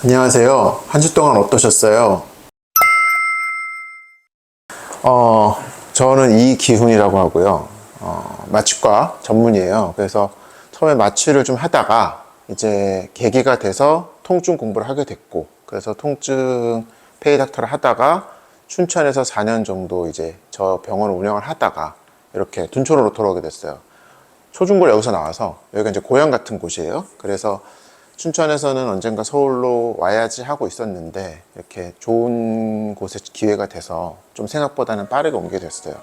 안녕하세요. 한 주 동안 어떠셨어요? 저는 이기훈이라고 하고요. 마취과 전문이에요. 그래서 처음에 마취를 좀 하다가 이제 계기가 돼서 통증 공부를 하게 됐고, 그래서 통증 페이닥터를 하다가 춘천에서 4년 정도 이제 저 병원을 운영을 하다가 이렇게 둔촌으로 돌아오게 됐어요. 초중고를 여기서 나와서 여기가 이제 고향 같은 곳이에요. 그래서 춘천에서는 언젠가 서울로 와야지 하고 있었는데 이렇게 좋은 곳에 기회가 돼서 좀 생각보다는 빠르게 옮게 됐어요.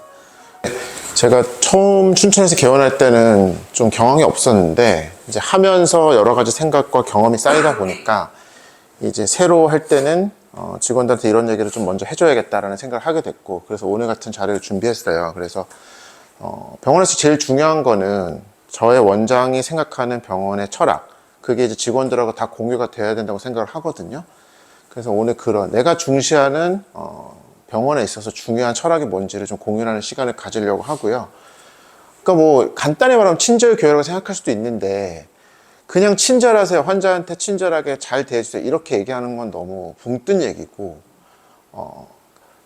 제가 처음 춘천에서 개원할 때는 좀 경험이 없었는데 이제 하면서 여러 가지 생각과 경험이 쌓이다 보니까 이제 새로 할 때는 직원들한테 이런 얘기를 좀 먼저 해줘야겠다라는 생각을 하게 됐고, 그래서 오늘 같은 자리를 준비했어요. 그래서 병원에서 제일 중요한 거는 저의 원장이 생각하는 병원의 철학, 그게 이제 직원들하고 다 공유가 돼야 된다고 생각을 하거든요. 그래서 오늘 그런 내가 중시하는 병원에 있어서 중요한 철학이 뭔지를 좀 공유하는 시간을 가지려고 하고요. 그러니까 뭐 간단히 말하면 친절 교육이라고 생각할 수도 있는데, 그냥 친절하세요, 환자한테 친절하게 잘 대해주세요, 이렇게 얘기하는 건 너무 붕 뜬 얘기고,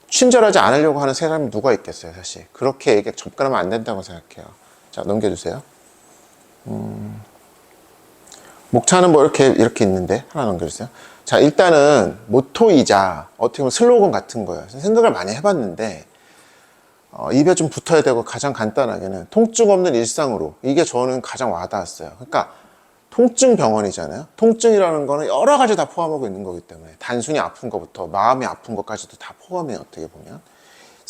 친절하지 않으려고 하는 사람이 누가 있겠어요. 사실 그렇게 얘기 접근하면 안 된다고 생각해요. 자, 넘겨주세요. 목차는 뭐 이렇게 있는데 하나 넘겨주세요. 자, 일단은 모토이자 어떻게 보면 슬로건 같은 거예요. 생각을 많이 해봤는데 입에 좀 붙어야 되고, 가장 간단하게는 통증 없는 일상으로, 이게 저는 가장 와닿았어요. 그러니까 통증 병원이잖아요. 통증이라는 거는 여러 가지 다 포함하고 있는 거기 때문에 단순히 아픈 것부터 마음이 아픈 것까지도 다 포함해요. 어떻게 보면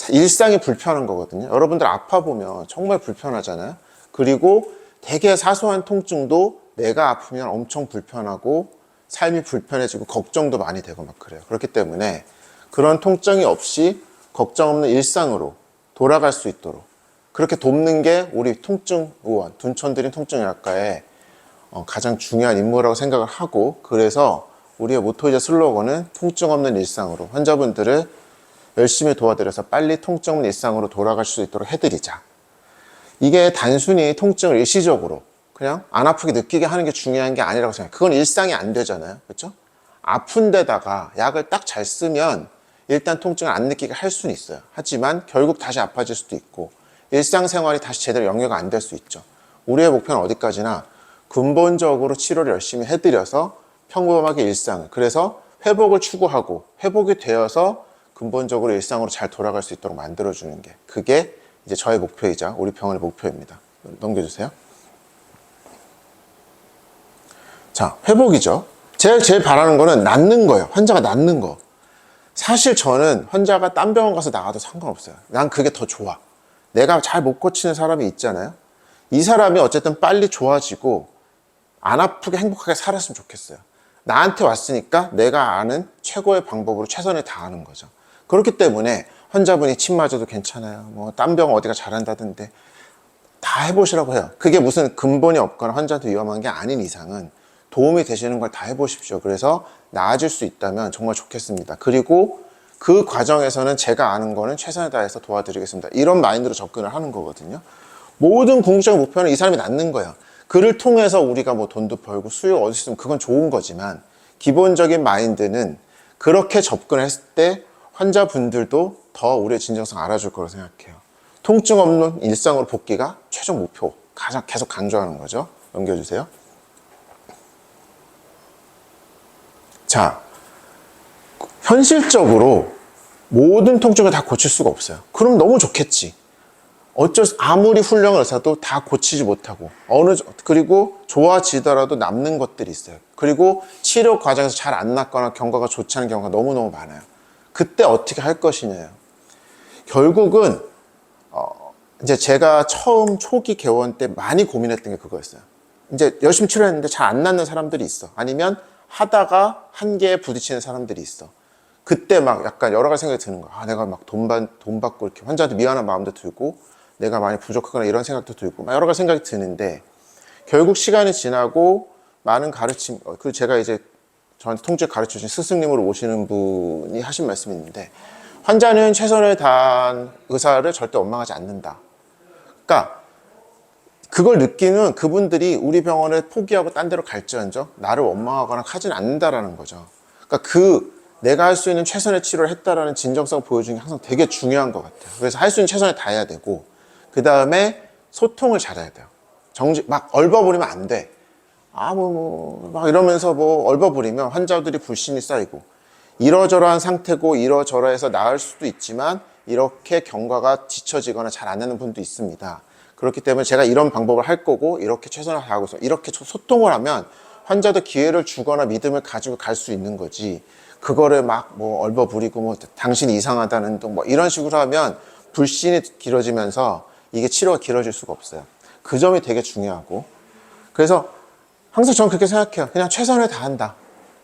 일상이 불편한 거거든요. 여러분들 아파 보면 정말 불편하잖아요. 그리고 되게 사소한 통증도 내가 아프면 엄청 불편하고 삶이 불편해지고 걱정도 많이 되고 막 그래요. 그렇기 때문에 그런 통증이 없이 걱정 없는 일상으로 돌아갈 수 있도록 그렇게 돕는 게 우리 통증 의원, 둔촌드림 통증의학과의 가장 중요한 임무라고 생각을 하고, 그래서 우리의 모토이자 슬로건은 통증 없는 일상으로, 환자분들을 열심히 도와드려서 빨리 통증 없는 일상으로 돌아갈 수 있도록 해드리자. 이게 단순히 통증을 일시적으로 그냥 안 아프게 느끼게 하는 게 중요한 게 아니라고 생각해요. 그건 일상이 안 되잖아요. 그렇죠? 아픈 데다가 약을 딱 잘 쓰면 일단 통증을 안 느끼게 할 수는 있어요. 하지만 결국 다시 아파질 수도 있고 일상생활이 다시 제대로 영위가 안 될 수 있죠. 우리의 목표는 어디까지나 근본적으로 치료를 열심히 해드려서 평범하게 일상을, 그래서 회복을 추구하고 회복이 되어서 근본적으로 일상으로 잘 돌아갈 수 있도록 만들어주는 게, 그게 이제 저의 목표이자 우리 병원의 목표입니다. 넘겨주세요. 자, 회복이죠. 제일 바라는 거는 낫는 거예요. 환자가 낫는 거. 사실 저는 환자가 딴 병원 가서 나가도 상관없어요. 난 그게 더 좋아. 내가 잘 못 고치는 사람이 있잖아요. 이 사람이 어쨌든 빨리 좋아지고 안 아프게 행복하게 살았으면 좋겠어요. 나한테 왔으니까 내가 아는 최고의 방법으로 최선을 다하는 거죠. 그렇기 때문에 환자분이 침 맞아도 괜찮아요, 뭐 딴 병 어디가 잘한다던데, 다 해보시라고 해요. 그게 무슨 근본이 없거나 환자한테 위험한 게 아닌 이상은 도움이 되시는 걸 다 해보십시오. 그래서 나아질 수 있다면 정말 좋겠습니다. 그리고 그 과정에서는 제가 아는 거는 최선을 다해서 도와드리겠습니다. 이런 마인드로 접근을 하는 거거든요. 모든 궁극적인 목표는 이 사람이 낫는 거예요. 그를 통해서 우리가 뭐 돈도 벌고 수요 얻을 수 있으면 그건 좋은 거지만, 기본적인 마인드는 그렇게 접근을 했을 때 환자분들도 더 우리의 진정성 알아줄 거라고 생각해요. 통증 없는 일상으로 복귀가 최종 목표, 가장 계속 강조하는 거죠. 넘겨주세요. 자, 현실적으로 모든 통증을 다 고칠 수가 없어요. 그럼 너무 좋겠지. 아무리 훌륭한 의사도 다 고치지 못하고 그리고 좋아지더라도 남는 것들이 있어요. 그리고 치료 과정에서 잘 안 낫거나 경과가 좋지 않은 경우가 너무너무 많아요. 그때 어떻게 할 것이냐요. 결국은 이제 제가 처음 초기 개원 때 많이 고민했던 게 그거였어요. 이제 열심히 치료했는데 잘 안 낫는 사람들이 있어. 아니면 하다가 한계에 부딪히는 사람들이 있어. 그때 막 약간 여러 가지 생각이 드는 거야. 내가 막 돈 받고 이렇게 환자한테 미안한 마음도 들고, 내가 많이 부족하거나 이런 생각도 들고, 막 여러 가지 생각이 드는데, 결국 시간이 지나고 많은 가르침, 그 제가 이제 저한테 통증 가르쳐 주신 스승님으로 오시는 분이 하신 말씀이 있는데, 환자는 최선을 다한 의사를 절대 원망하지 않는다. 그러니까 그걸 느끼는 그분들이 우리 병원을 포기하고 딴 데로 갈지언정 나를 원망하거나 하진 않는다라는 거죠. 그러니까 내가 할 수 있는 최선의 치료를 했다라는 진정성을 보여주는 게 항상 되게 중요한 것 같아요. 그래서 할 수 있는 최선을 다해야 되고, 그 다음에 소통을 잘해야 돼요. 막 얼버무리면 안 돼. 막 이러면서 얼버무리면 환자들이 불신이 쌓이고, 이러저러한 상태고 이러저러해서 나을 수도 있지만 이렇게 경과가 뒤처지거나 잘 안 나는 분도 있습니다. 그렇기 때문에 제가 이런 방법을 할 거고 이렇게 최선을 다하고서 이렇게 소통을 하면 환자도 기회를 주거나 믿음을 가지고 갈 수 있는 거지, 그거를 막 얼버무리고 당신이 이상하다는 둥 이런 식으로 하면 불신이 길어지면서 이게 치료가 길어질 수가 없어요. 그 점이 되게 중요하고, 그래서 항상 저는 그렇게 생각해요. 그냥 최선을 다한다.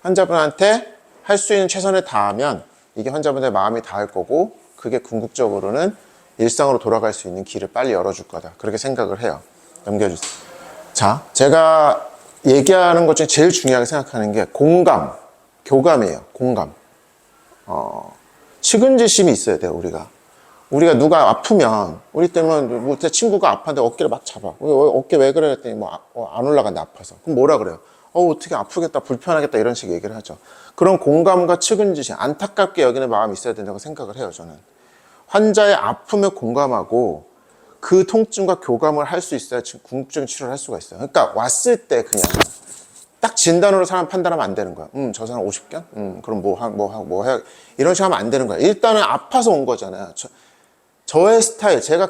환자분한테 할 수 있는 최선을 다하면 이게 환자분의 마음이 닿을 거고, 그게 궁극적으로는 일상으로 돌아갈 수 있는 길을 빨리 열어줄 거다. 그렇게 생각을 해요. 넘겨주세요. 자, 제가 얘기하는 것 중에 제일 중요하게 생각하는 게 공감, 교감이에요. 공감. 측은지심이 있어야 돼요, 우리가 누가 아프면, 우리 때문에 제 친구가 아파는데 어깨를 막 잡아. 어깨 왜 그래? 했더니 안 올라간다, 아파서. 그럼 뭐라 그래요? 어떻게 아프겠다, 불편하겠다, 이런 식의 얘기를 하죠. 그런 공감과 측은지심, 안타깝게 여기는 마음이 있어야 된다고 생각을 해요, 저는. 환자의 아픔에 공감하고 그 통증과 교감을 할 수 있어야 궁극적인 치료를 할 수가 있어요. 그러니까 왔을 때 그냥 딱 진단으로 사람 판단하면 안 되는 거야. 저 사람 50견? 그럼 뭐 해야, 이런 식으로 하면 안 되는 거야. 일단은 아파서 온 거잖아요. 저의 스타일, 제가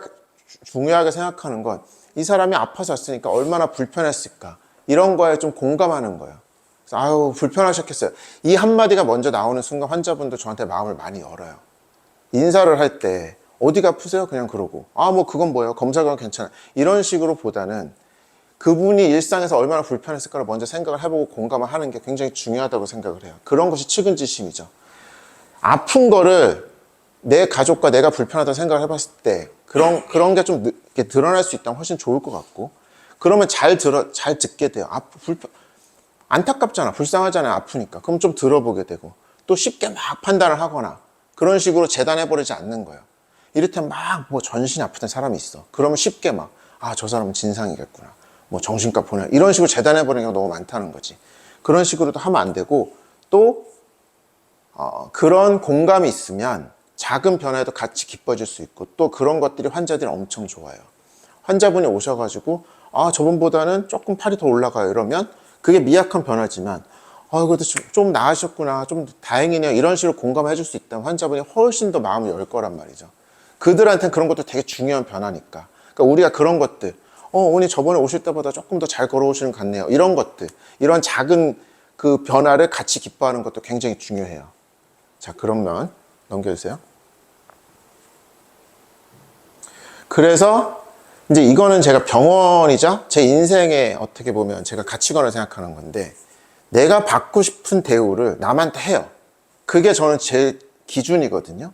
중요하게 생각하는 건 이 사람이 아파서 왔으니까 얼마나 불편했을까, 이런 거에 좀 공감하는 거예요. 그래서 아유 불편하셨겠어요. 이 한마디가 먼저 나오는 순간 환자분도 저한테 마음을 많이 열어요. 인사를 할 때 어디가 아프세요? 그냥 그러고, 그건 뭐예요? 검사 결과 괜찮아요. 이런 식으로 보다는 그분이 일상에서 얼마나 불편했을까를 먼저 생각을 해보고 공감을 하는 게 굉장히 중요하다고 생각을 해요. 그런 것이 측은지심이죠. 아픈 거를 내 가족과 내가 불편하다고 생각을 해봤을 때 그런 게 좀 드러날 수 있다면 훨씬 좋을 것 같고, 그러면 잘 듣게 돼요. 안타깝잖아, 불쌍하잖아요, 아프니까. 그럼 좀 들어보게 되고, 또 쉽게 막 판단을 하거나 그런 식으로 재단해버리지 않는 거예요. 이를테면 막 전신이 아프던 사람이 있어. 그러면 쉽게 저 사람은 진상이겠구나, 정신과 보내, 이런 식으로 재단해버리는 경우가 너무 많다는 거지. 그런 식으로도 하면 안 되고, 또 그런 공감이 있으면 작은 변화에도 같이 기뻐질 수 있고, 또 그런 것들이 환자들이 엄청 좋아요. 환자분이 오셔가지고 저번보다는 조금 팔이 더 올라가요, 이러면 그게 미약한 변화지만 그래도 좀 나으셨구나, 좀 다행이네요, 이런 식으로 공감해 줄 수 있다면 환자분이 훨씬 더 마음을 열 거란 말이죠. 그들한테는 그런 것도 되게 중요한 변화니까. 그러니까 우리가 그런 것들, 오늘 저번에 오실 때보다 조금 더 잘 걸어오시는 것 같네요, 이런 것들, 이런 작은 그 변화를 같이 기뻐하는 것도 굉장히 중요해요. 자, 그러면 넘겨주세요. 그래서 이제 이거는 제가 병원이죠, 제 인생에 어떻게 보면 제가 가치관을 생각하는 건데, 내가 받고 싶은 대우를 남한테 해요. 그게 저는 제 기준이거든요.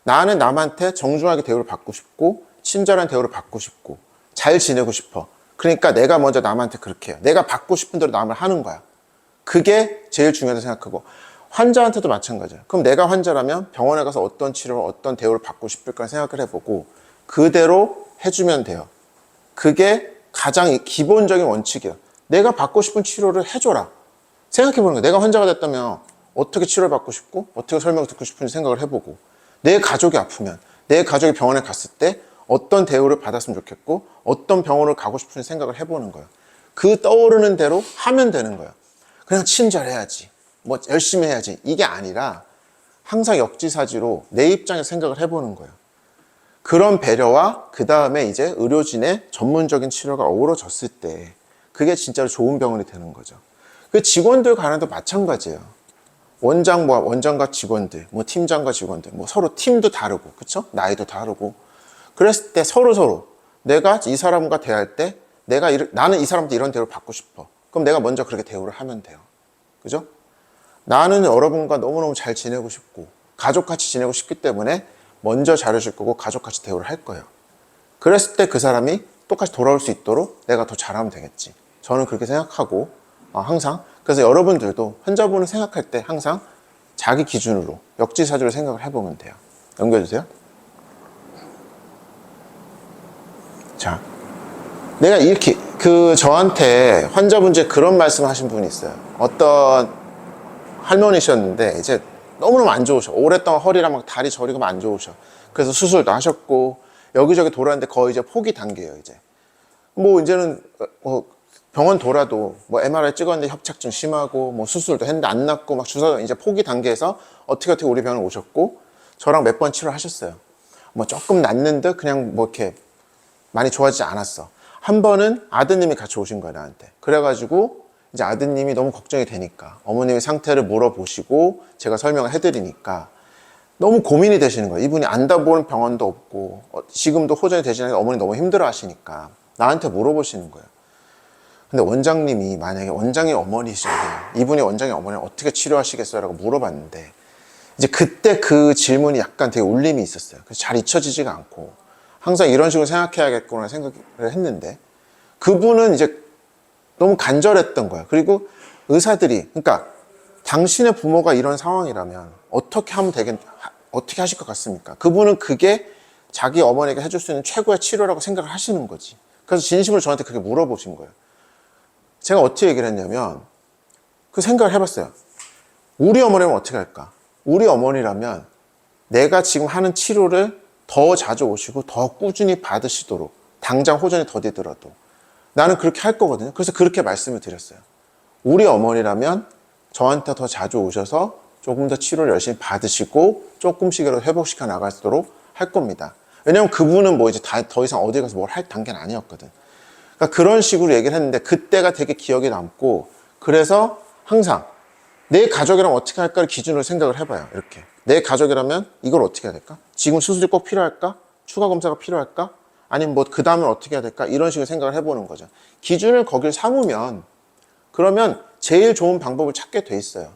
나는 남한테 정중하게 대우를 받고 싶고, 친절한 대우를 받고 싶고, 잘 지내고 싶어. 그러니까 내가 먼저 남한테 그렇게 해요. 내가 받고 싶은 대로 남을 하는 거야. 그게 제일 중요하다고 생각하고, 환자한테도 마찬가지예요. 그럼 내가 환자라면 병원에 가서 어떤 치료를, 어떤 대우를 받고 싶을까 생각을 해보고 그대로 해주면 돼요. 그게 가장 기본적인 원칙이에요. 내가 받고 싶은 치료를 해줘라. 생각해보는 거예요. 내가 환자가 됐다면 어떻게 치료를 받고 싶고 어떻게 설명을 듣고 싶은지 생각을 해보고, 내 가족이 아프면 내 가족이 병원에 갔을 때 어떤 대우를 받았으면 좋겠고 어떤 병원을 가고 싶은지 생각을 해보는 거예요. 그 떠오르는 대로 하면 되는 거예요. 그냥 친절해야지, 열심히 해야지, 이게 아니라 항상 역지사지로 내 입장에서 생각을 해보는 거예요. 그런 배려와 그 다음에 이제 의료진의 전문적인 치료가 어우러졌을 때 그게 진짜로 좋은 병원이 되는 거죠. 그 직원들 간에도 마찬가지예요. 원장과 직원들, 팀장과 직원들, 서로 팀도 다르고, 그쵸? 나이도 다르고. 그랬을 때 서로 내가 이 사람과 대할 때 나는 이 사람한테 이런 대우를 받고 싶어. 그럼 내가 먼저 그렇게 대우를 하면 돼요. 그죠? 나는 여러분과 너무너무 잘 지내고 싶고 가족같이 지내고 싶기 때문에 먼저 잘해줄 거고 가족같이 대우를 할 거예요. 그랬을 때 그 사람이 똑같이 돌아올 수 있도록 내가 더 잘하면 되겠지. 저는 그렇게 생각하고 항상, 그래서 여러분들도 환자분을 생각할 때 항상 자기 기준으로 역지사지로 생각을 해보면 돼요. 넘겨주세요. 자, 내가 이렇게 저한테 환자분 중에 그런 말씀을 하신 분이 있어요. 어떤 할머니셨는데 이제 너무너무 안 좋으셔. 오랫동안 허리랑 막 다리 저리고 막 안 좋으셔. 그래서 수술도 하셨고 여기저기 돌았는데 거의 이제 포기 단계예요. 이제 뭐 이제는 병원 돌아도 뭐 MRI 찍었는데 협착증 심하고 뭐 수술도 했는데 안 낫고 막 주사 이제 포기 단계에서 어떻게 우리 병원 오셨고 저랑 몇 번 치료하셨어요. 뭐 조금 낫는 듯 그냥 뭐 이렇게 많이 좋아지지 않았어. 한 번은 아드님이 같이 오신 거예요, 나한테. 그래가지고 이제 아드님이 너무 걱정이 되니까 어머님의 상태를 물어보시고 제가 설명을 해드리니까 너무 고민이 되시는 거예요. 이분이 안다보는 병원도 없고 지금도 호전이 되지 않으니까 어머니 너무 힘들어 하시니까 나한테 물어보시는 거예요. 근데 원장님이 만약에 원장이 어머니시잖아요. 이분이 원장이 어머니를 어떻게 치료하시겠어요? 라고 물어봤는데 이제 그때 그 질문이 약간 되게 울림이 있었어요. 그래서 잘 잊혀지지가 않고 항상 이런 식으로 생각해야겠구나 생각을 했는데 그분은 이제 너무 간절했던 거야. 그리고 의사들이 그러니까 당신의 부모가 이런 상황이라면 어떻게 하면 어떻게 하실 것 같습니까? 그분은 그게 자기 어머니에게 해줄 수 있는 최고의 치료라고 생각을 하시는 거지. 그래서 진심으로 저한테 그렇게 물어보신 거예요. 제가 어떻게 얘기를 했냐면 그 생각을 해봤어요. 우리 어머니라면 어떻게 할까? 우리 어머니라면 내가 지금 하는 치료를 더 자주 오시고 더 꾸준히 받으시도록 당장 호전이 더디더라도 나는 그렇게 할 거거든요. 그래서 그렇게 말씀을 드렸어요. 우리 어머니라면 저한테 더 자주 오셔서 조금 더 치료를 열심히 받으시고 조금씩이라도 회복시켜 나가도록 할 겁니다. 왜냐면 그분은 뭐 이제 더 이상 어디 가서 뭘 할 단계는 아니었거든. 그러니까 그런 식으로 얘기를 했는데 그때가 되게 기억에 남고 그래서 항상 내 가족이라면 어떻게 할까를 기준으로 생각을 해봐요. 이렇게 내 가족이라면 이걸 어떻게 해야 될까? 지금 수술이 꼭 필요할까? 추가 검사가 필요할까? 아니면 뭐 그 다음은 어떻게 해야 될까? 이런 식으로 생각을 해보는 거죠. 기준을 거길 삼으면 그러면 제일 좋은 방법을 찾게 돼 있어요.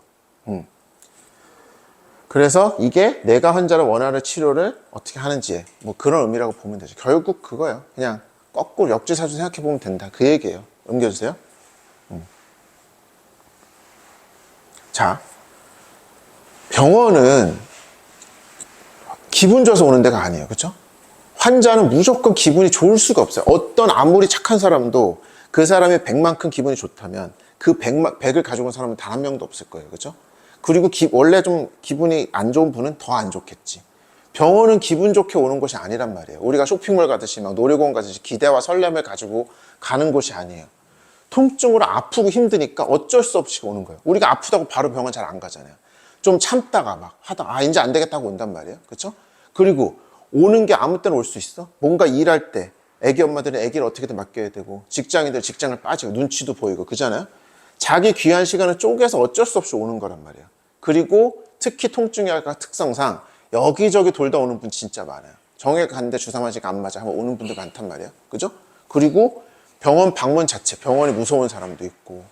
그래서 이게 내가 환자를 원하는 치료를 어떻게 하는지 뭐 그런 의미라고 보면 되죠. 결국 그거예요. 그냥 거꾸로 역지사지 생각해 보면 된다. 그 얘기예요. 넘겨주세요. 자, 병원은 기분 좋아서 오는 데가 아니에요. 그렇죠? 환자는 무조건 기분이 좋을 수가 없어요. 어떤 아무리 착한 사람도 그 사람이 100만큼 기분이 좋다면 그 100을 가지고 온 사람은 단 한 명도 없을 거예요. 그렇죠? 그리고 원래 좀 기분이 안 좋은 분은 더 안 좋겠지. 병원은 기분 좋게 오는 곳이 아니란 말이에요. 우리가 쇼핑몰 가듯이 막 놀이공원 가듯이 기대와 설렘을 가지고 가는 곳이 아니에요. 통증으로 아프고 힘드니까 어쩔 수 없이 오는 거예요. 우리가 아프다고 바로 병원 잘 안 가잖아요. 좀 참다가 막 하다가 이제 안 되겠다 고 온단 말이에요. 그렇죠? 그리고 오는 게 아무 때나 올 수 있어? 뭔가 일할 때 애기 엄마들은 애기를 어떻게든 맡겨야 되고 직장인들 직장을 빠지고 눈치도 보이고 그잖아요. 자기 귀한 시간을 쪼개서 어쩔 수 없이 오는 거란 말이에요. 그리고 특히 통증의학과 특성상 여기저기 돌다 오는 분 진짜 많아요. 정액 갔는데 주사 맞으니까 안 맞아 하면 오는 분들 많단 말이에요. 그죠? 그리고 병원 방문 자체, 병원이 무서운 사람도 있고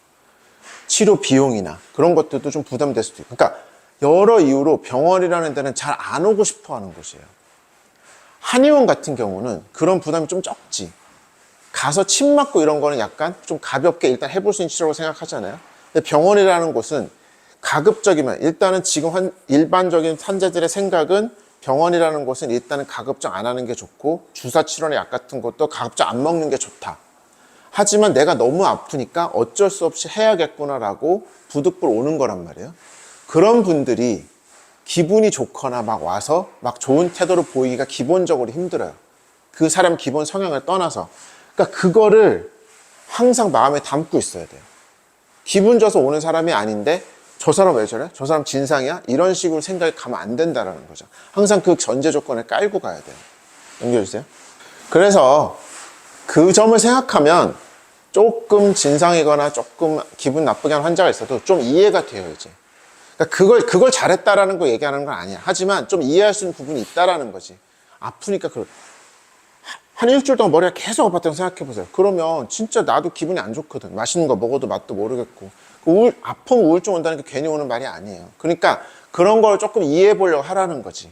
치료 비용이나 그런 것들도 좀 부담될 수도 있고 그러니까 여러 이유로 병원이라는 데는 잘 안 오고 싶어 하는 곳이에요. 한의원 같은 경우는 그런 부담이 좀 적지. 가서 침 맞고 이런 거는 약간 좀 가볍게 일단 해볼 수 있는 치료라고 생각하잖아요. 근데 병원이라는 곳은 가급적이면 일단은 지금 일반적인 환자들의 생각은 병원이라는 곳은 일단은 가급적 안 하는 게 좋고 주사 치료나 약 같은 것도 가급적 안 먹는 게 좋다. 하지만 내가 너무 아프니까 어쩔 수 없이 해야겠구나라고 부득불 오는 거란 말이에요. 그런 분들이 기분이 좋거나 막 와서 막 좋은 태도를 보이기가 기본적으로 힘들어요. 그 사람 기본 성향을 떠나서. 그러니까 그거를 항상 마음에 담고 있어야 돼요. 기분 좋아서 오는 사람이 아닌데 저 사람 왜 저래? 저 사람 진상이야? 이런 식으로 생각이 가면 안 된다는 거죠. 항상 그 전제 조건을 깔고 가야 돼요. 넘겨주세요. 그래서 그 점을 생각하면 조금 진상이거나 조금 기분 나쁘게 하는 환자가 있어도 좀 이해가 돼요, 이제. 그러니까 그걸 잘했다라는 거 얘기하는 건 아니야. 하지만 좀 이해할 수 있는 부분이 있다라는 거지. 아프니까 한 일주일 동안 머리가 계속 아팠다고 생각해보세요. 그러면 진짜 나도 기분이 안 좋거든. 맛있는 거 먹어도 맛도 모르겠고. 아픔, 우울증 온다는 게 괜히 오는 말이 아니에요. 그러니까 그런 걸 조금 이해해 보려고 하라는 거지.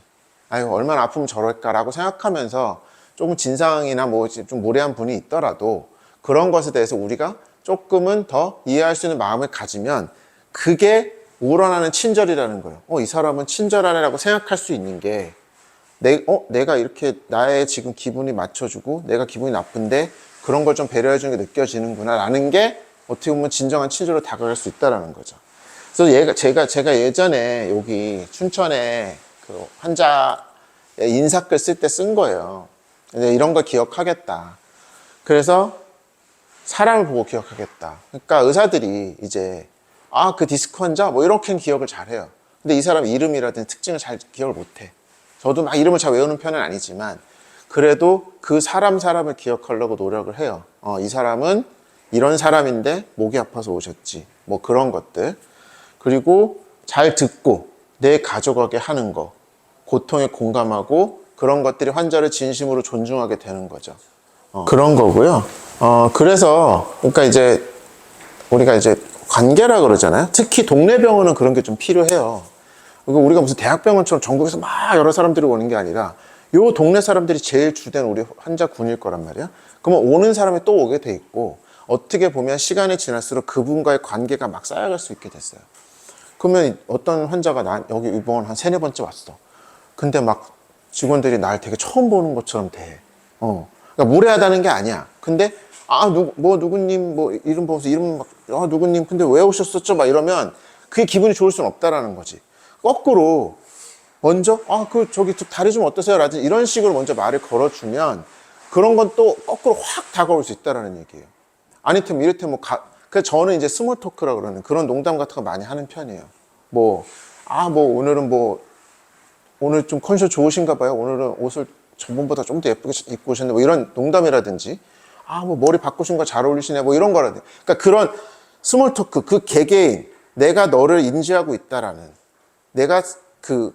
아유, 얼마나 아프면 저럴까라고 생각하면서 조금 진상이나 뭐 좀 무례한 분이 있더라도 그런 것에 대해서 우리가 조금은 더 이해할 수 있는 마음을 가지면 그게 우러나는 친절이라는 거예요. 이 사람은 친절하네라고 생각할 수 있는 게 내가 이렇게 나의 지금 기분이 맞춰주고 내가 기분이 나쁜데 그런 걸 좀 배려해 주는 게 느껴지는구나 라는 게 어떻게 보면 진정한 친절로 다가갈 수 있다는 거죠. 그래서 제가 예전에 여기 춘천에 그 환자 인사글 쓸 때 쓴 거예요. 근데 이런 걸 기억하겠다. 그래서 사람을 보고 기억하겠다. 그러니까 의사들이 이제 그 디스크 환자 뭐 이렇게는 기억을 잘해요. 근데 이 사람 이름이라든지 특징을 잘 기억을 못해. 저도 막 이름을 잘 외우는 편은 아니지만 그래도 그 사람을 기억하려고 노력을 해요. 이 사람은 이런 사람인데 목이 아파서 오셨지. 뭐 그런 것들. 그리고 잘 듣고 내 가족에게 하는 거. 고통에 공감하고 그런 것들이 환자를 진심으로 존중하게 되는 거죠. 그런 거고요. 그래서 그러니까 이제 우리가 이제 관계라 그러잖아요. 특히 동네 병원은 그런 게 좀 필요해요. 그리고 우리가 무슨 대학병원처럼 전국에서 막 여러 사람들이 오는 게 아니라 요 동네 사람들이 제일 주된 우리 환자군일 거란 말이야. 그러면 오는 사람이 또 오게 돼 있고 어떻게 보면 시간이 지날수록 그분과의 관계가 막 쌓여갈 수 있게 됐어요. 그러면 어떤 환자가 여기 이 병원 한 3-4번째 왔어. 근데 막 직원들이 날 되게 처음 보는 것처럼 돼. 그러니까 무례하다는 게 아니야. 근데 누구님 뭐 이름 보면서 이름 막 누구님 근데 왜 오셨었죠? 막 이러면 그게 기분이 좋을 수는 없다라는 거지. 거꾸로 먼저 저기 다리 좀 어떠세요? 라든지 이런 식으로 먼저 말을 걸어주면 그런 건 또 거꾸로 확 다가올 수 있다라는 얘기예요. 아니면 이를테면 그래서 저는 이제 스몰 토크라 그러는 그런 농담 같은 거 많이 하는 편이에요. 오늘은 오늘 좀 컨디션 좋으신가 봐요. 오늘은 옷을 전번보다 좀 더 예쁘게 입고 오셨네. 뭐 이런 농담이라든지 머리 바꾸신 거 잘 어울리시네. 뭐 이런 거라든지. 그러니까 그런 스몰 토크, 그 개개인 내가 너를 인지하고 있다라는 내가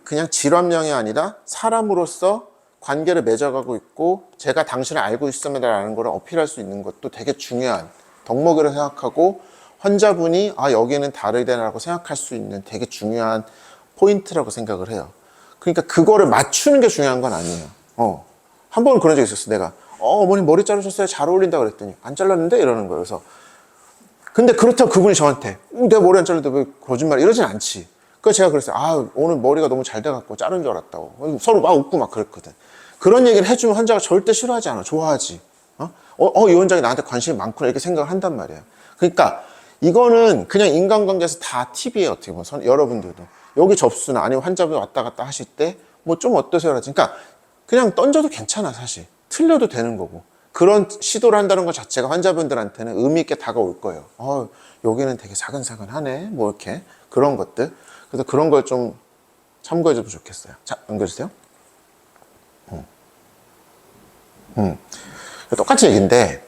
그냥 질환명이 아니라 사람으로서 관계를 맺어가고 있고 제가 당신을 알고 있습니다라는 걸 어필할 수 있는 것도 되게 중요한 덕목이라고 생각하고 환자분이 여기는 다르다라고 생각할 수 있는 되게 중요한 포인트라고 생각을 해요. 그러니까 그거를 맞추는 게 중요한 건 아니에요. 한 번은 그런 적이 있었어. 내가 어머님 머리 자르셨어요? 잘 어울린다 그랬더니 안 잘랐는데? 이러는 거예요. 그래서 근데 그렇다고 그분이 저한테 내 머리 안 잘랐는데 왜 거짓말 이러진 않지. 그래서 제가 그랬어요. 오늘 머리가 너무 잘 돼갖고 자른 줄 알았다고. 서로 막 웃고 막 그랬거든. 그런 얘기를 해주면 환자가 절대 싫어하지 않아. 좋아하지. 이 원장이 나한테 관심이 많구나 이렇게 생각을 한단 말이야. 그러니까 이거는 그냥 인간관계에서 다 팁이에요. 어떻게 보면 여러분들도 여기 접수나 아니면 환자분 왔다 갔다 하실 때 뭐 좀 어떠세요? 그러니까 그냥 던져도 괜찮아. 사실 틀려도 되는 거고 그런 시도를 한다는 것 자체가 환자분들한테는 의미 있게 다가올 거예요. 여기는 되게 사근사근하네. 뭐 이렇게 그런 것들. 그래서 그런 걸 좀 참고해 주면 좋겠어요. 자, 연결주세요. 똑같은 얘기인데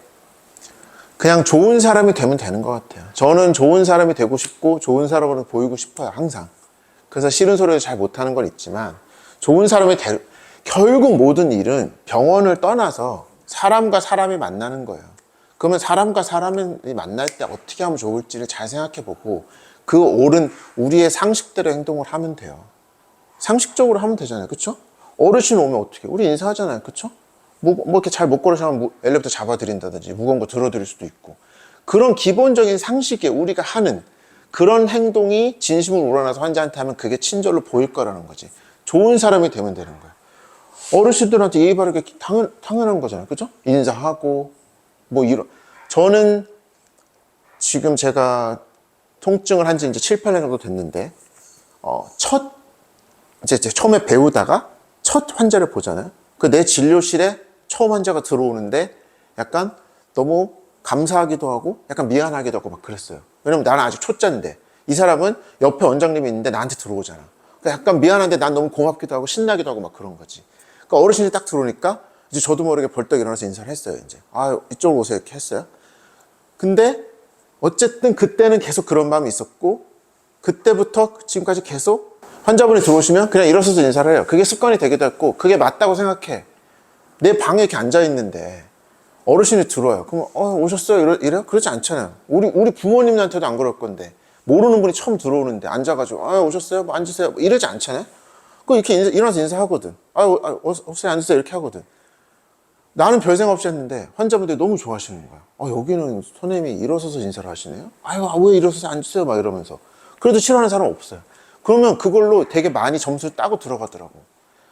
그냥 좋은 사람이 되면 되는 것 같아요. 저는 좋은 사람이 되고 싶고 좋은 사람으로 보이고 싶어요. 항상. 그래서 싫은 소리를 잘 못하는 건 있지만 좋은 사람이 결국 모든 일은 병원을 떠나서 사람과 사람이 만나는 거예요. 그러면 사람과 사람이 만날 때 어떻게 하면 좋을지를 잘 생각해보고 그 옳은 우리의 상식대로 행동을 하면 돼요. 상식적으로 하면 되잖아요. 그쵸? 어르신 오면 어떻게 우리 인사하잖아요. 그쵸? 뭐 이렇게 잘 못 걸으시면 엘리베이터 잡아드린다든지 무거운 거 들어드릴 수도 있고 그런 기본적인 상식에 우리가 하는 그런 행동이 진심으로 우러나서 환자한테 하면 그게 친절로 보일 거라는 거지. 좋은 사람이 되면 되는 거야. 어르신들한테 예의 바르게 당연한 거잖아요. 그죠? 인사하고 뭐 이런. 저는 지금 제가 통증을 한 지 이제 7-8년 정도 됐는데 이제 처음에 배우다가 첫 환자를 보잖아요. 그 내 진료실에 처음 환자가 들어오는데 약간 너무 감사하기도 하고 약간 미안하기도 하고 막 그랬어요. 왜냐면 나는 아직 초짜인데 이 사람은 옆에 원장님이 있는데 나한테 들어오잖아. 그러니까 약간 미안한데 난 너무 고맙기도 하고 신나기도 하고 막 그런 거지. 그러니까 어르신이 딱 들어오니까 이제 저도 모르게 벌떡 일어나서 인사를 했어요. 이제 이쪽으로 오세요 이렇게 했어요. 근데 어쨌든 그때는 계속 그런 마음이 있었고 그때부터 지금까지 계속 환자분이 들어오시면 그냥 일어서서 인사를 해요. 그게 습관이 되기도 했고 그게 맞다고 생각해. 내 방에 이렇게 앉아있는데 어르신이 들어와요. 그럼 오셨어요? 이래요? 그렇지 않잖아요. 우리 부모님한테도 안 그럴 건데 모르는 분이 처음 들어오는데 앉아가지고 오셨어요? 뭐 앉으세요? 뭐 이러지 않잖아요. 그럼 이렇게 일어나서 인사하거든. 오세요? 앉으세요? 이렇게 하거든. 나는 별 생각 없이 했는데 환자분들이 너무 좋아하시는 거야. 여기는 선생님이 일어서서 인사를 하시네요? 왜 일어서서 앉으세요? 막 이러면서. 그래도 싫어하는 사람 없어요. 그러면 그걸로 되게 많이 점수를 따고 들어가더라고.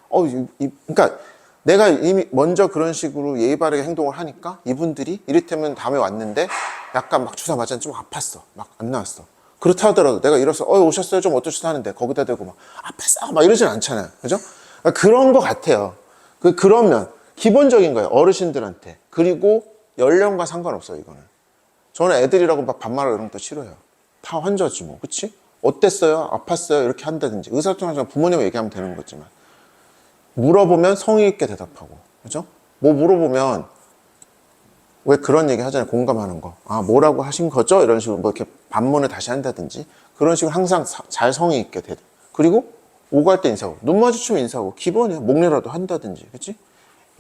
그러니까 내가 이미 먼저 그런 식으로 예의 바르게 행동을 하니까 이분들이 이를테면 다음에 왔는데 약간 막 주사 맞았는데 좀 아팠어. 막 안 나왔어. 그렇다 하더라도 내가 일어서 오셨어요 좀 어떠시다 하는데 거기다 대고 막 아팠어 막 이러진 않잖아요. 그죠? 그러니까 그런 거 같아요. 그러면 기본적인 거예요. 어르신들한테. 그리고 연령과 상관없어요. 이거는. 저는 애들이라고 막 반말하고 이런 것도 싫어요. 다 환자지 뭐. 그치? 어땠어요? 아팠어요? 이렇게 한다든지. 의사소통하지만 부모님 얘기하면 되는 거지만. 물어보면 성의 있게 대답하고. 그죠? 뭐 물어보면 왜 그런 얘기 하잖아요. 공감하는 거. 아, 뭐라고 하신 거죠? 이런 식으로 뭐 이렇게 반문을 다시 한다든지. 그런 식으로 항상 잘 성의 있게 대답. 그리고 오갈 때 인사하고. 눈 마주치면 인사하고. 기본이야. 목례라도 한다든지. 그치?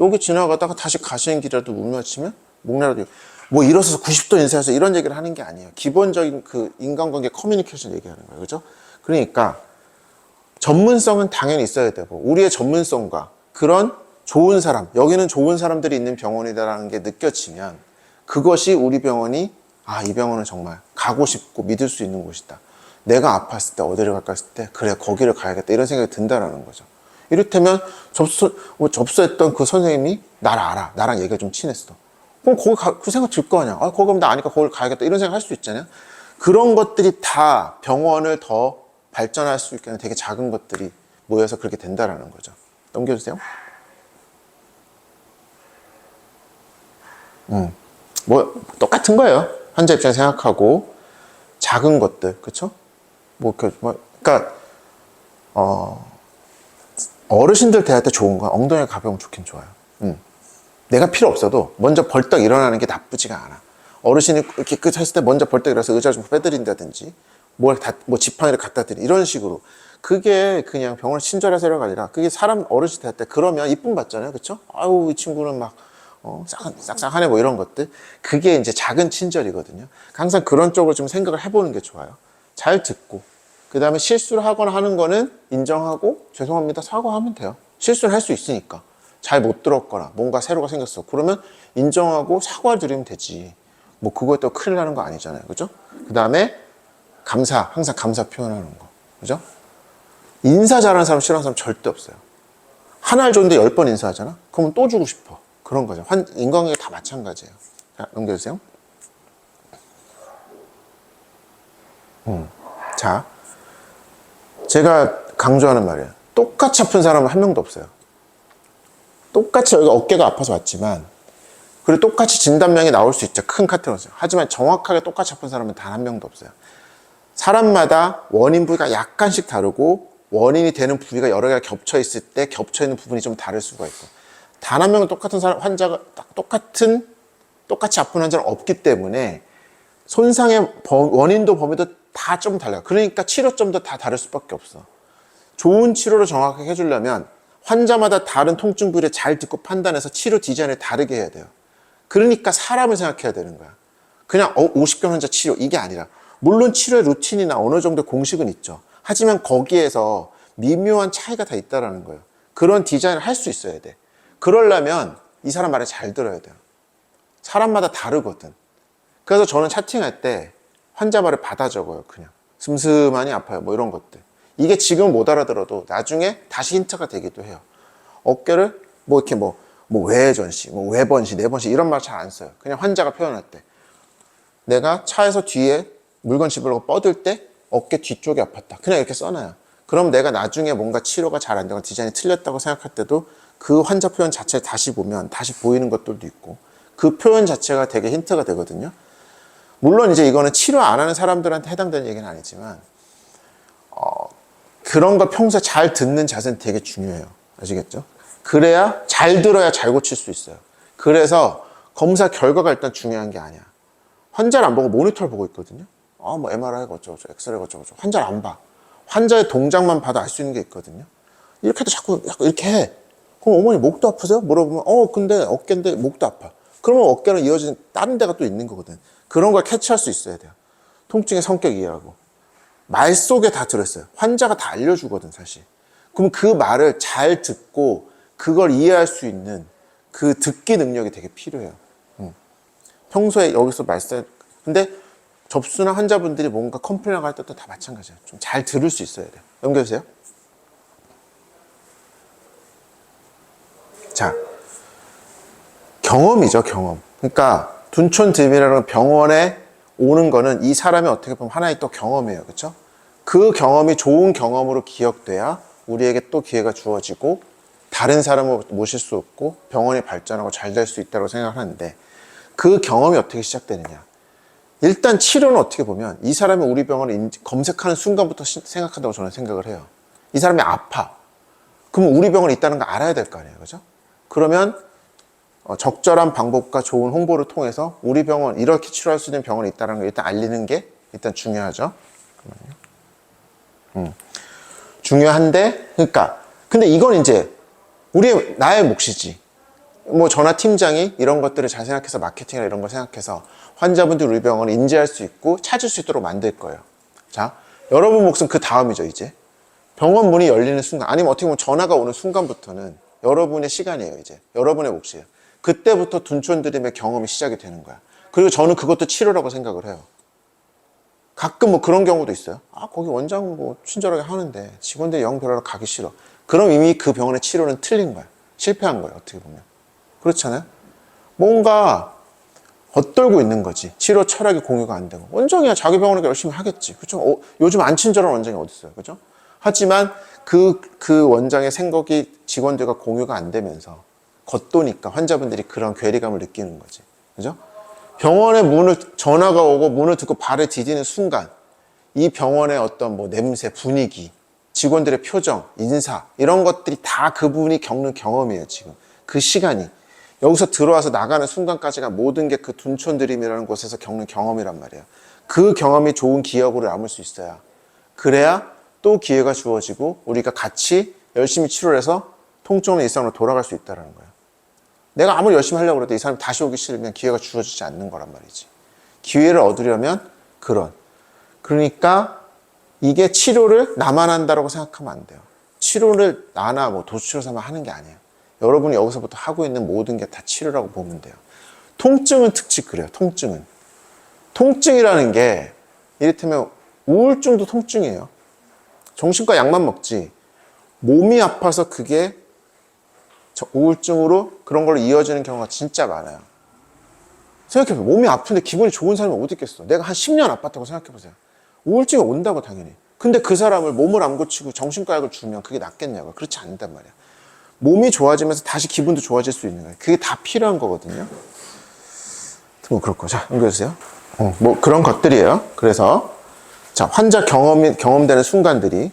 여기 지나가다가 다시 가시는 길이라도 눈 마주치면 목례라도. 뭐 일어서서 90도 인사해서 이런 얘기를 하는 게 아니에요. 기본적인 그 인간관계 커뮤니케이션 얘기하는 거예요. 그죠? 그러니까 전문성은 당연히 있어야 되고 우리의 전문성과 그런 좋은 사람, 여기는 좋은 사람들이 있는 병원이다라는 게 느껴지면 그것이 우리 병원이 이 병원은 정말 가고 싶고 믿을 수 있는 곳이다. 내가 아팠을 때 어디를 갈까 했을 때 그래 거기를 가야겠다 이런 생각이 든다라는 거죠. 이를테면 접수했던 그 선생님이 나를 알아. 나랑 얘기가 좀 친했어. 그럼 거기 그 생각 들 거 아니야. 거기 가면 나 아니까 거길 가야겠다 이런 생각 할 수 있잖아요. 그런 것들이 다 병원을 더 발전할 수 있게 하는 되게 작은 것들이 모여서 그렇게 된다라는 거죠. 넘겨주세요. 뭐 똑같은 거예요. 환자 입장에 생각하고 작은 것들, 그렇죠? 그러니까 어르신들 대할 때 좋은 건 엉덩이가 가벼우면 좋긴 좋아요. 내가 필요 없어도 먼저 벌떡 일어나는 게 나쁘지가 않아. 어르신이 이렇게 했을 때 먼저 벌떡 일어나서 의자를 좀 빼드린다든지 뭐 지팡이를 갖다 드리 이런 식으로 그게 그냥 병원을 친절해서가 아니라 그게 사람 어르신 대할 때 그러면 이쁨 받잖아요, 그렇죠? 아유 이 친구는 막 싹싹하네 뭐 이런 것들 그게 이제 작은 친절이거든요. 항상 그런 쪽으로 좀 생각을 해보는 게 좋아요. 잘 듣고 그 다음에 실수를 하거나 하는 거는 인정하고 죄송합니다 사과하면 돼요. 실수를 할 수 있으니까 잘 못 들었거나 뭔가 새로가 생겼어 그러면 인정하고 사과를 드리면 되지. 뭐 그거에 또 큰일 나는 거 아니잖아요, 그죠? 그 다음에 감사, 항상 감사 표현하는 거, 그죠? 인사 잘하는 사람 싫어하는 사람 절대 없어요. 하나를 줬는데 10번 인사하잖아? 그러면 또 주고 싶어. 그런 거죠. 인간관계 다 마찬가지예요. 자, 넘겨주세요. 자, 제가 강조하는 말이에요. 똑같이 아픈 사람은 한 명도 없어요. 똑같이 여기가 어깨가 아파서 왔지만 그리고 똑같이 진단명이 나올 수 있죠. 큰 카테고리에서. 하지만 정확하게 똑같이 아픈 사람은 단 한 명도 없어요. 사람마다 원인 부위가 약간씩 다르고 원인이 되는 부위가 여러 개가 겹쳐 있을 때 겹쳐 있는 부분이 좀 다를 수가 있고 단 한 명은 똑같은 환자가 똑같이 아픈 환자는 없기 때문에 손상의 원인도 범위도 다 좀 달라요. 그러니까 치료점도 다 다를 수밖에 없어. 좋은 치료를 정확하게 해주려면 환자마다 다른 통증 부위를 잘 듣고 판단해서 치료 디자인을 다르게 해야 돼요. 그러니까 사람을 생각해야 되는 거야. 그냥 50견 환자 치료 이게 아니라 물론 치료의 루틴이나 어느 정도 공식은 있죠. 하지만 거기에서 미묘한 차이가 다 있다는 거예요. 그런 디자인을 할 수 있어야 돼. 그러려면 이 사람 말을 잘 들어야 돼요. 사람마다 다르거든. 그래서 저는 차팅할 때 환자 말을 받아 적어요. 그냥 슴슴하니 아파요 뭐 이런 것들. 이게 지금 못 알아들어도 나중에 다시 힌트가 되기도 해요. 어깨를 뭐 이렇게 뭐 외전시, 뭐 외번시, 내번시 이런 말 잘 안 써요. 그냥 환자가 표현할 때 내가 차에서 뒤에 물건 집으려고 뻗을 때 어깨 뒤쪽이 아팠다. 그냥 이렇게 써놔요. 그럼 내가 나중에 뭔가 치료가 잘 안 되거나 디자인이 틀렸다고 생각할 때도 그 환자 표현 자체를 다시 보면 다시 보이는 것들도 있고 그 표현 자체가 되게 힌트가 되거든요. 물론 이제 이거는 치료 안 하는 사람들한테 해당되는 얘기는 아니지만 그런 걸 평소에 잘 듣는 자세는 되게 중요해요. 아시겠죠? 그래야 잘 들어야 잘 고칠 수 있어요. 그래서 검사 결과가 일단 중요한 게 아니야. 환자를 안 보고 모니터를 보고 있거든요. 뭐 MRI가 어쩌고저쩌고 엑스레이가 어쩌고저쩌고 환자를 안 봐. 환자의 동작만 봐도 알 수 있는 게 있거든요. 이렇게 해도 자꾸 이렇게 해. 그럼 어머니 목도 아프세요? 물어보면 근데 어깨인데 목도 아파. 그러면 어깨랑 이어진 다른 데가 또 있는 거거든. 그런 걸 캐치할 수 있어야 돼요. 통증의 성격 이해하고. 말 속에 다 들어있어요. 환자가 다 알려주거든 사실. 그럼 그 말을 잘 듣고 그걸 이해할 수 있는 그 듣기 능력이 되게 필요해요. 평소에 여기서 근데 접수나 환자분들이 뭔가 컴플레인을 할 때도 다 마찬가지예요. 좀 잘 들을 수 있어야 돼요. 넘겨주세요. 자, 경험이죠, 경험. 그러니까 둔촌 드림이라는 병원에 오는 거는 이 사람이 어떻게 보면 하나의 또 경험이에요. 그렇죠? 그 경험이 좋은 경험으로 기억돼야 우리에게 또 기회가 주어지고 다른 사람을 모실 수 없고 병원이 발전하고 잘 될 수 있다고 생각하는데 그 경험이 어떻게 시작되느냐. 일단 치료는 어떻게 보면 이 사람이 우리 병원을 검색하는 순간부터 생각한다고 저는 생각을 해요. 이 사람이 아파. 그럼 우리 병원에 있다는 거 알아야 될 거 아니에요. 그죠? 그러면 적절한 방법과 좋은 홍보를 통해서 우리 병원, 이렇게 치료할 수 있는 병원이 있다는 걸 일단 알리는 게 일단 중요하죠. 중요한데, 그러니까, 근데 이건 이제 나의 몫이지. 뭐 전화 팀장이 이런 것들을 잘 생각해서 마케팅이나 이런 걸 생각해서 환자분들 우리 병원을 인지할 수 있고 찾을 수 있도록 만들 거예요. 자, 여러분 몫은 그 다음이죠, 이제. 병원 문이 열리는 순간, 아니면 어떻게 보면 전화가 오는 순간부터는 여러분의 시간이에요, 이제. 여러분의 몫이에요. 그때부터 둔촌드림의 경험이 시작이 되는 거야. 그리고 저는 그것도 치료라고 생각을 해요. 가끔 뭐 그런 경우도 있어요. 아, 거기 원장 뭐 친절하게 하는데 직원들이 영 별로 가기 싫어. 그럼 이미 그 병원의 치료는 틀린 거야. 실패한 거예요, 어떻게 보면. 그렇잖아요? 뭔가 겉돌고 있는 거지. 치료 철학이 공유가 안 되고. 원장이야 자기 병원에 열심히 하겠지. 그렇죠? 요즘 안 친절한 원장이 어디 있어요? 그죠? 하지만 그 원장의 생각이 직원들과 공유가 안 되면서 겉도니까 환자분들이 그런 괴리감을 느끼는 거지. 그죠? 병원의 전화가 오고 문을 듣고 발을 디디는 순간 이 병원의 어떤 뭐 냄새, 분위기, 직원들의 표정, 인사 이런 것들이 다 그분이 겪는 경험이에요, 지금. 그 시간이. 여기서 들어와서 나가는 순간까지가 모든 게 그 둔촌드림이라는 곳에서 겪는 경험이란 말이에요. 그 경험이 좋은 기억으로 남을 수 있어야. 그래야 또 기회가 주어지고 우리가 같이 열심히 치료를 해서 통증 없는 일상으로 돌아갈 수 있다는 거예요. 내가 아무리 열심히 하려고 해도 이 사람이 다시 오기 싫으면 기회가 주어지지 않는 거란 말이지. 기회를 얻으려면 그러니까 이게 치료를 나만 한다고 생각하면 안 돼요. 치료를 나나 뭐 도수치료사만 하는 게 아니에요. 여러분이 여기서부터 하고 있는 모든 게 다 치료라고 보면 돼요. 통증은 특히 그래요. 통증이라는 게 이를테면 우울증도 통증이에요. 정신과 약만 먹지 몸이 아파서 그게 우울증으로 그런 걸로 이어지는 경우가 진짜 많아요. 생각해보세요. 몸이 아픈데 기분이 좋은 사람이 어디 있겠어. 내가 한 10년 아팠다고 생각해보세요. 우울증이 온다고 당연히. 근데 그 사람을 몸을 안 고치고 정신과 약을 주면 그게 낫겠냐고. 그렇지 않단 말이야. 몸이 좋아지면서 다시 기분도 좋아질 수 있는 거예요. 그게 다 필요한 거거든요. 뭐 그렇고. 자, 연결해주세요. 뭐 그런 것들이에요. 그래서 자, 환자 경험되는 순간들이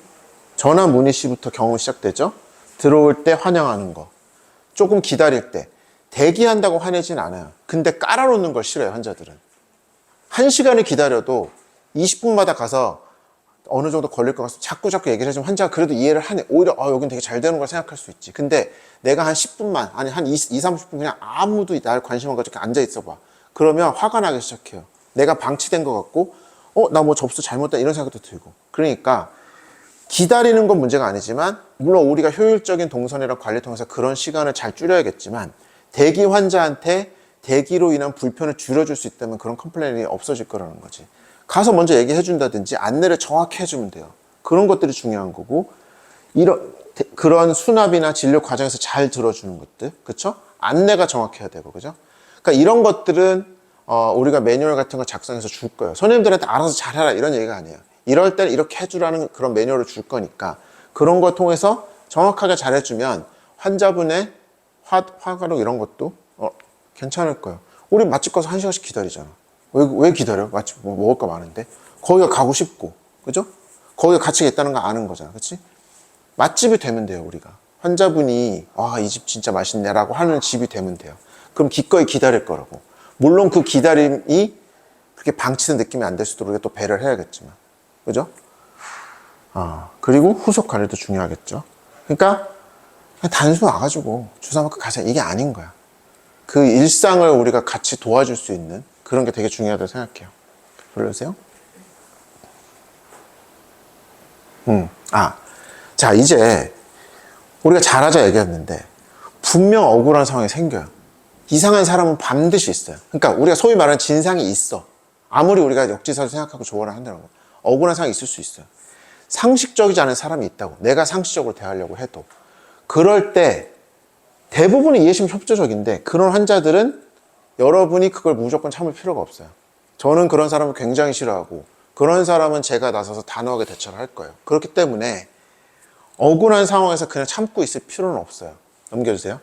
전화 문의 시부터 경험이 시작되죠. 들어올 때 환영하는 거. 조금 기다릴 때. 대기한다고 화내진 않아요. 근데 깔아놓는 걸 싫어요, 환자들은. 1시간을 기다려도 20분마다 가서 어느 정도 걸릴 것 같으면 자꾸 얘기를 해주면 환자가 그래도 이해를 하네. 오히려 여긴 되게 잘 되는 걸 생각할 수 있지. 근데 내가 한 10분만, 아니 한 30분 그냥 아무도 날 관심 안 가지고 앉아 있어 봐. 그러면 화가 나기 시작해요. 내가 방치된 것 같고 나 뭐 접수 잘못다 이런 생각도 들고. 그러니까 기다리는 건 문제가 아니지만 물론 우리가 효율적인 동선이랑 관리 통해서 그런 시간을 잘 줄여야겠지만 대기 환자한테 대기로 인한 불편을 줄여줄 수 있다면 그런 컴플레인이 없어질 거라는 거지. 가서 먼저 얘기해 준다든지 안내를 정확히 해주면 돼요. 그런 것들이 중요한 거고 그런 수납이나 진료 과정에서 잘 들어주는 것들, 그쵸? 안내가 정확해야 되고, 그죠? 그러니까 이런 것들은 우리가 매뉴얼 같은 거 작성해서 줄 거예요. 선생님들한테 알아서 잘해라 이런 얘기가 아니에요. 이럴 때는 이렇게 해주라는 그런 매뉴얼을 줄 거니까 그런 걸 통해서 정확하게 잘해주면 환자분의 화가로 이런 것도 괜찮을 거예요. 우리 맛집 가서 1시간씩 기다리잖아. 왜 기다려? 맛집 뭐 먹을 거 많은데. 거기가 가고 싶고, 그죠? 거기가 가치가 있다는 거 아는 거잖아. 그치? 맛집이 되면 돼요, 우리가. 환자분이, 이 집 진짜 맛있네 라고 하는 집이 되면 돼요. 그럼 기꺼이 기다릴 거라고. 물론 그 기다림이 그렇게 방치된 느낌이 안 될 수도 우리가 또 배려를 해야겠지만. 그죠? 그리고 후속 관리도 중요하겠죠. 그러니까, 그냥 단순 와가지고 주사 맞고 가자. 이게 아닌 거야. 그 일상을 우리가 같이 도와줄 수 있는 그런 게 되게 중요하다고 생각해요. 불러주세요. 자, 이제 우리가 잘하자 얘기했는데 분명 억울한 상황이 생겨요. 이상한 사람은 반드시 있어요. 그러니까 우리가 소위 말하는 진상이 있어. 아무리 우리가 역지사를 생각하고 조언을 한다는 거. 억울한 상황이 있을 수 있어요. 상식적이지 않은 사람이 있다고. 내가 상식적으로 대하려고 해도. 그럴 때 대부분의 이해심 협조적인데 그런 환자들은 여러분이 그걸 무조건 참을 필요가 없어요. 저는 그런 사람을 굉장히 싫어하고 그런 사람은 제가 나서서 단호하게 대처를 할 거예요. 그렇기 때문에 억울한 상황에서 그냥 참고 있을 필요는 없어요. 넘겨주세요.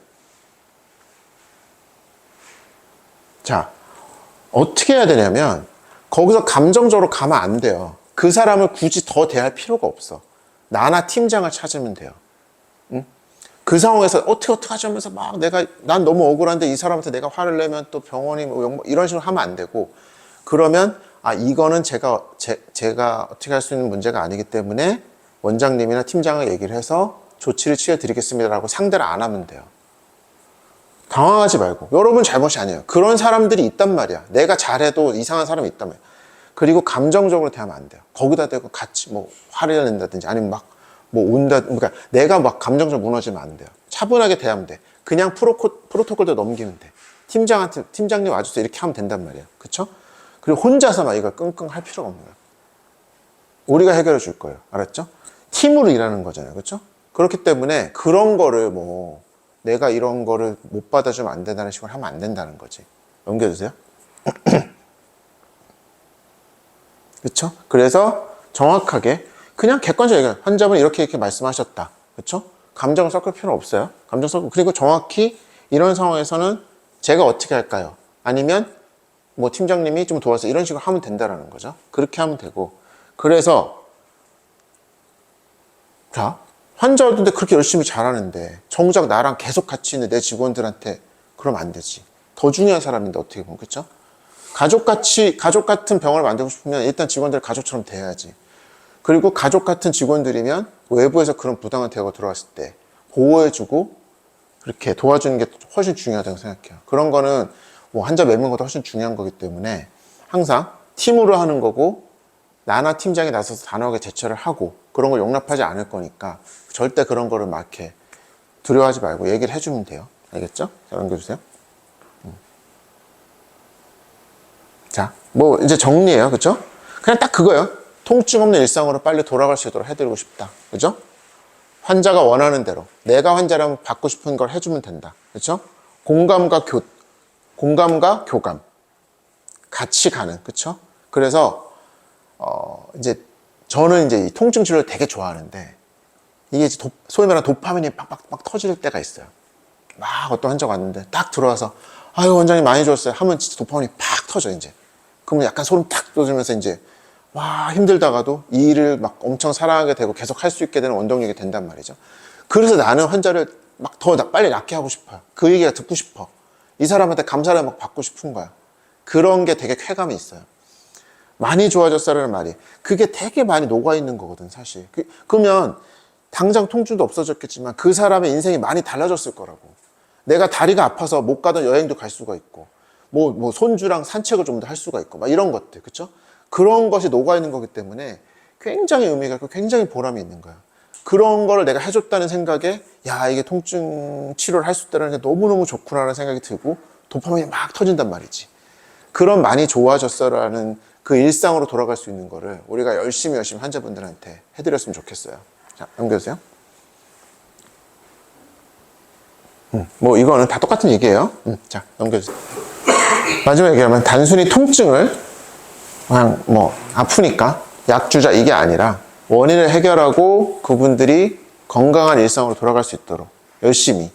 자, 어떻게 해야 되냐면 거기서 감정적으로 가면 안 돼요. 그 사람을 굳이 더 대할 필요가 없어. 나나 팀장을 찾으면 돼요. 응? 그 상황에서 어떻게 하자면서 막 난 너무 억울한데 이 사람한테 내가 화를 내면 또 병원이 뭐 이런 식으로 하면 안 되고, 그러면 이거는 제가 어떻게 할 수 있는 문제가 아니기 때문에 원장님이나 팀장을 얘기를 해서 조치를 취해드리겠습니다라고 상대를 안 하면 돼요. 당황하지 말고. 여러분 잘못이 아니에요. 그런 사람들이 있단 말이야. 내가 잘해도 이상한 사람이 있단 말이야. 그리고 감정적으로 대하면 안 돼요. 거기다 대고 같이 뭐 화를 낸다든지 아니면 막 뭐 운다, 그러니까 내가 막 감정적으로 무너지면 안 돼요. 차분하게 대하면 돼. 그냥 프로토콜도 넘기면 돼. 팀장님 와줘서 이렇게 하면 된단 말이야. 그쵸? 그리고 혼자서 막 이걸 끙끙 할 필요가 없는 거야. 우리가 해결해 줄 거예요. 알았죠? 팀으로 일하는 거잖아요. 그쵸? 그렇기 때문에 그런 거를 뭐 내가 이런 거를 못 받아주면 안 된다는 식으로 하면 안 된다는 거지. 넘겨주세요. 그쵸? 그래서 정확하게 그냥 객관적으로 얘기해요. 환자분 이렇게 말씀하셨다. 그쵸? 감정을 섞을 필요는 없어요. 그리고 정확히 이런 상황에서는 제가 어떻게 할까요? 아니면 뭐 팀장님이 좀 도와서 이런 식으로 하면 된다는 거죠. 그렇게 하면 되고. 그래서 자, 환자들도 그렇게 열심히 잘하는데 정작 나랑 계속 같이 있는 내 직원들한테 그러면 안 되지. 더 중요한 사람인데 어떻게 보면. 그렇죠? 가족 같은 병원을 만들고 싶으면 일단 직원들 가족처럼 대해야지. 그리고 가족 같은 직원들이면 외부에서 그런 부당한 대우가 들어왔을 때 보호해주고 그렇게 도와주는 게 훨씬 중요하다고 생각해요. 그런 거는 뭐 환자 몇 명보다 훨씬 중요한 거기 때문에 항상 팀으로 하는 거고, 나나 팀장이 나서서 단호하게 대처를 하고 그런 걸 용납하지 않을 거니까 절대 그런 거를 막 이렇게 두려워하지 말고 얘기를 해주면 돼요. 알겠죠? 자, 넘겨주세요. 자, 뭐 이제 정리해요. 그쵸? 그냥 딱 그거예요. 통증 없는 일상으로 빨리 돌아갈 수 있도록 해드리고 싶다. 그죠? 환자가 원하는 대로 내가 환자라면 받고 싶은 걸 해주면 된다. 그렇죠? 공감과 교감 같이 가는. 그렇죠? 그래서 이제 저는 이제 이 통증 치료를 되게 좋아하는데 이게 이제 소위 말하는 도파민이 막 터질 때가 있어요. 막 어떤 환자가 왔는데 딱 들어와서 아유 원장님 많이 좋았어요 하면 진짜 도파민이 팍 터져 이제. 그러면 약간 소름 탁 돋으면서 이제 와 힘들다가도 이 일을 막 엄청 사랑하게 되고 계속 할 수 있게 되는 원동력이 된단 말이죠. 그래서 나는 환자를 막 더 빨리 낫게 하고 싶어요. 그 얘기가 듣고 싶어. 이 사람한테 감사를 막 받고 싶은 거야. 그런 게 되게 쾌감이 있어요. 많이 좋아졌어라는 말이 그게 되게 많이 녹아있는 거거든 사실. 그러면 당장 통증도 없어졌겠지만 그 사람의 인생이 많이 달라졌을 거라고. 내가 다리가 아파서 못 가던 여행도 갈 수가 있고 뭐 손주랑 산책을 좀 더 할 수가 있고 막 이런 것들. 그쵸? 그런 것이 녹아있는 거기 때문에 굉장히 의미가 있고 굉장히 보람이 있는 거야. 그런 거를 내가 해줬다는 생각에 야 이게 통증 치료를 할 수 있다는 게 너무너무 좋구나라는 생각이 들고 도파민이 막 터진단 말이지. 그런 많이 좋아졌어라는 그 일상으로 돌아갈 수 있는 거를 우리가 열심히 환자분들한테 해드렸으면 좋겠어요. 자, 넘겨주세요. 뭐 이거는 다 똑같은 얘기예요. 자, 넘겨주세요. 마지막 얘기하면 단순히 통증을 그냥 뭐 아프니까 약 주자 이게 아니라 원인을 해결하고 그분들이 건강한 일상으로 돌아갈 수 있도록 열심히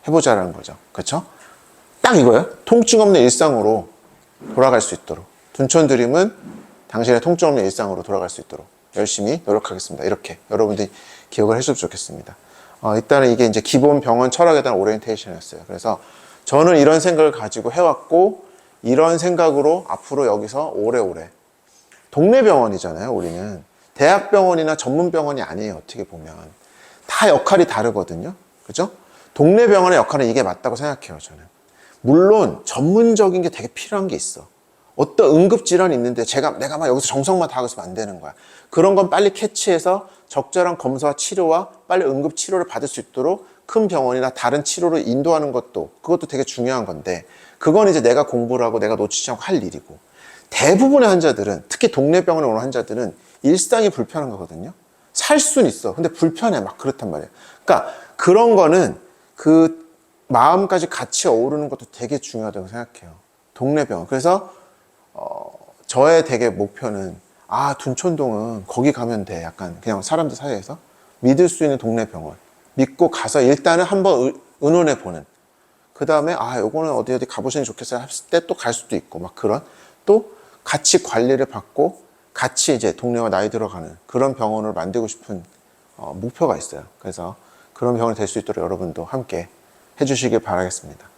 해보자라는 거죠. 그렇죠? 딱 이거예요. 통증 없는 일상으로 돌아갈 수 있도록. 둔촌드림은 당신의 통증 없는 일상으로 돌아갈 수 있도록 열심히 노력하겠습니다. 이렇게 여러분들이 기억을 해주면 좋겠습니다. 일단은 이게 이제 기본 병원 철학에 대한 오리엔테이션이었어요. 그래서 저는 이런 생각을 가지고 해왔고 이런 생각으로 앞으로 여기서 오래오래. 동네 병원이잖아요, 우리는. 대학병원이나 전문병원이 아니에요, 어떻게 보면. 다 역할이 다르거든요. 그죠? 동네 병원의 역할은 이게 맞다고 생각해요, 저는. 물론 전문적인 게 되게 필요한 게 있어. 어떤 응급질환이 있는데 내가 막 여기서 정성만 다하고 있으면 안 되는 거야. 그런 건 빨리 캐치해서 적절한 검사와 치료와 빨리 응급치료를 받을 수 있도록 큰 병원이나 다른 치료를 인도하는 그것도 되게 중요한 건데 그건 이제 내가 공부를 하고 내가 놓치지 않고 할 일이고, 대부분의 환자들은 특히 동네 병원에 오는 환자들은 일상이 불편한 거거든요. 살 수는 있어. 근데 불편해. 막 그렇단 말이에요. 그러니까 그런 거는 그 마음까지 같이 어우르는 것도 되게 중요하다고 생각해요. 동네 병원. 그래서 저의 되게 목표는 둔촌동은 거기 가면 돼. 약간 그냥 사람들 사이에서 믿을 수 있는 동네 병원. 믿고 가서 일단은 한번 의논해 보는. 그 다음에 요거는 어디 어디 가보시는 게 좋겠어요 했을 때 또 갈 수도 있고 막 그런 또 같이 관리를 받고 같이 이제 동네와 나이 들어가는 그런 병원을 만들고 싶은 목표가 있어요. 그래서 그런 병원이 될 수 있도록 여러분도 함께 해주시길 바라겠습니다.